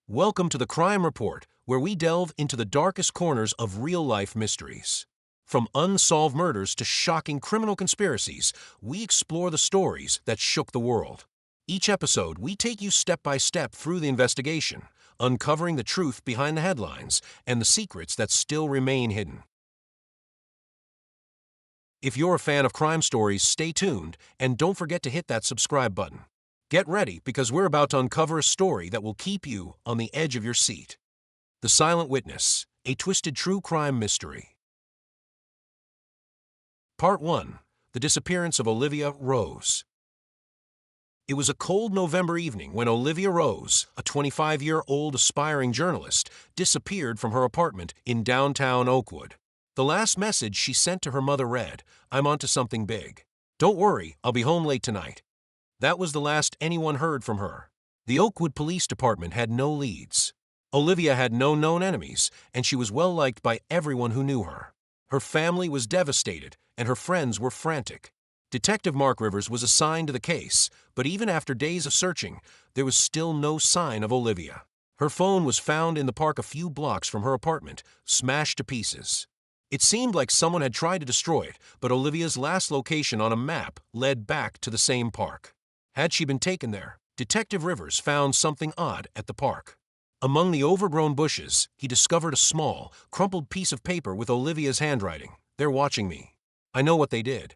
Welcome to the Crime Report, where we delve into the darkest corners of real-life mysteries. From unsolved murders to shocking criminal conspiracies, we explore the stories that shook the world. Each episode, we take you step by step through the investigation, uncovering the truth behind the headlines and the secrets that still remain hidden. If you're a fan of crime stories, stay tuned and don't forget to hit that subscribe button. Get ready, because we're about to uncover a story that will keep you on the edge of your seat. The Silent Witness, a twisted true crime mystery. Part 1. The Disappearance of Olivia Rose. It was a cold November evening when Olivia Rose, a 25-year-old aspiring journalist, disappeared from her apartment in downtown Oakwood. The last message she sent to her mother read, "I'm onto something big. Don't worry, I'll be home late tonight." That was the last anyone heard from her. The Oakwood Police Department had no leads. Olivia had no known enemies, and she was well liked by everyone who knew her. Her family was devastated, and her friends were frantic. Detective Mark Rivers was assigned to the case, but even after days of searching, there was still no sign of Olivia. Her phone was found in the park a few blocks from her apartment, smashed to pieces. It seemed like someone had tried to destroy it, but Olivia's last location on a map led back to the same park. Had she been taken there? Detective Rivers found something odd at the park. Among the overgrown bushes, he discovered a small, crumpled piece of paper with Olivia's handwriting. "They're watching me. I know what they did."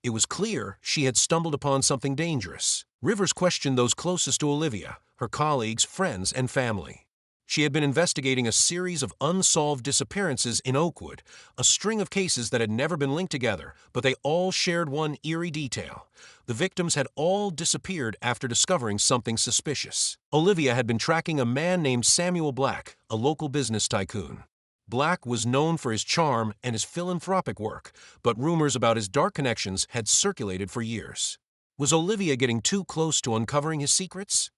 It was clear she had stumbled upon something dangerous. Rivers questioned those closest to Olivia, her colleagues, friends, and family. She had been investigating a series of unsolved disappearances in Oakwood, a string of cases that had never been linked together, but they all shared one eerie detail. The victims had all disappeared after discovering something suspicious. Olivia had been tracking a man named Samuel Black, a local business tycoon. Black was known for his charm and his philanthropic work, but rumors about his dark connections had circulated for years. Was Olivia getting too close to uncovering his secrets?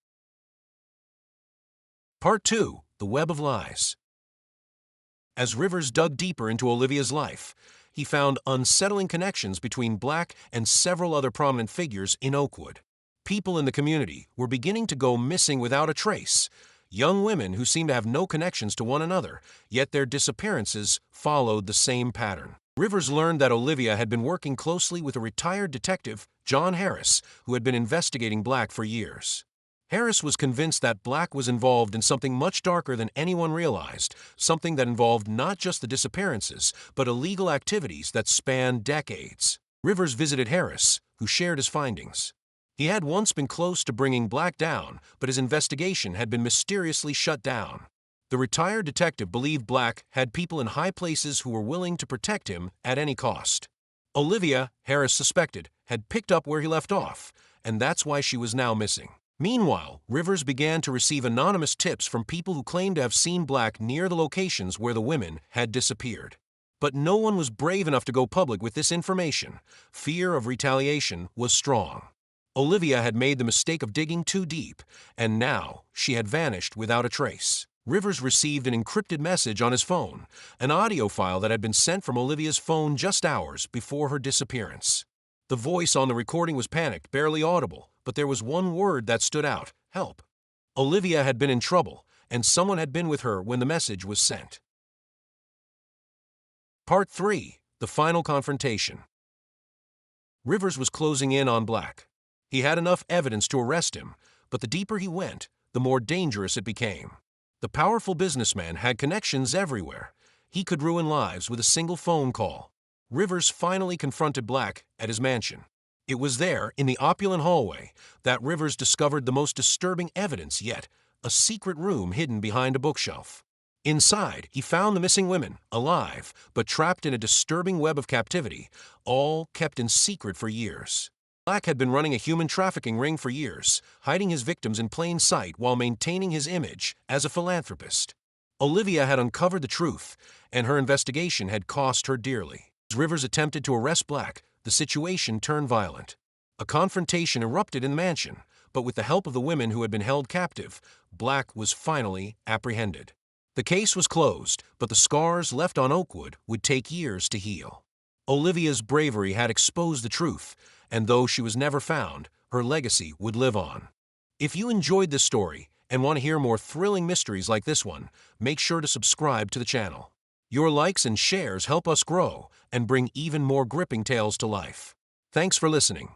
Part 2. The Web of Lies. As Rivers dug deeper into Olivia's life, he found unsettling connections between Black and several other prominent figures in Oakwood. People in the community were beginning to go missing without a trace. Young women who seemed to have no connections to one another, yet their disappearances followed the same pattern. Rivers learned that Olivia had been working closely with a retired detective, John Harris, who had been investigating Black for years. Harris was convinced that Black was involved in something much darker than anyone realized, something that involved not just the disappearances, but illegal activities that spanned decades. Rivers visited Harris, who shared his findings. He had once been close to bringing Black down, but his investigation had been mysteriously shut down. The retired detective believed Black had people in high places who were willing to protect him at any cost. Olivia, Harris suspected, had picked up where he left off, and that's why she was now missing. Meanwhile, Rivers began to receive anonymous tips from people who claimed to have seen Black near the locations where the women had disappeared. But no one was brave enough to go public with this information. Fear of retaliation was strong. Olivia had made the mistake of digging too deep, and now she had vanished without a trace. Rivers received an encrypted message on his phone, an audio file that had been sent from Olivia's phone just hours before her disappearance. The voice on the recording was panicked, barely audible, but there was one word that stood out: help. Olivia had been in trouble, and someone had been with her when the message was sent. Part 3. The Final Confrontation. Rivers was closing in on Black. He had enough evidence to arrest him, but the deeper he went, the more dangerous it became. The powerful businessman had connections everywhere. He could ruin lives with a single phone call. Rivers finally confronted Black at his mansion. It was there, in the opulent hallway, that Rivers discovered the most disturbing evidence yet: a secret room hidden behind a bookshelf. Inside, he found the missing women, alive, but trapped in a disturbing web of captivity, all kept in secret for years. Black had been running a human trafficking ring for years, hiding his victims in plain sight while maintaining his image as a philanthropist. Olivia had uncovered the truth, and her investigation had cost her dearly. As Rivers attempted to arrest Black, the situation turned violent. A confrontation erupted in the mansion, but with the help of the women who had been held captive, Black was finally apprehended. The case was closed, but the scars left on Oakwood would take years to heal. Olivia's bravery had exposed the truth, and though she was never found, her legacy would live on. If you enjoyed this story and want to hear more thrilling mysteries like this one, make sure to subscribe to the channel. Your likes and shares help us grow and bring even more gripping tales to life. Thanks for listening.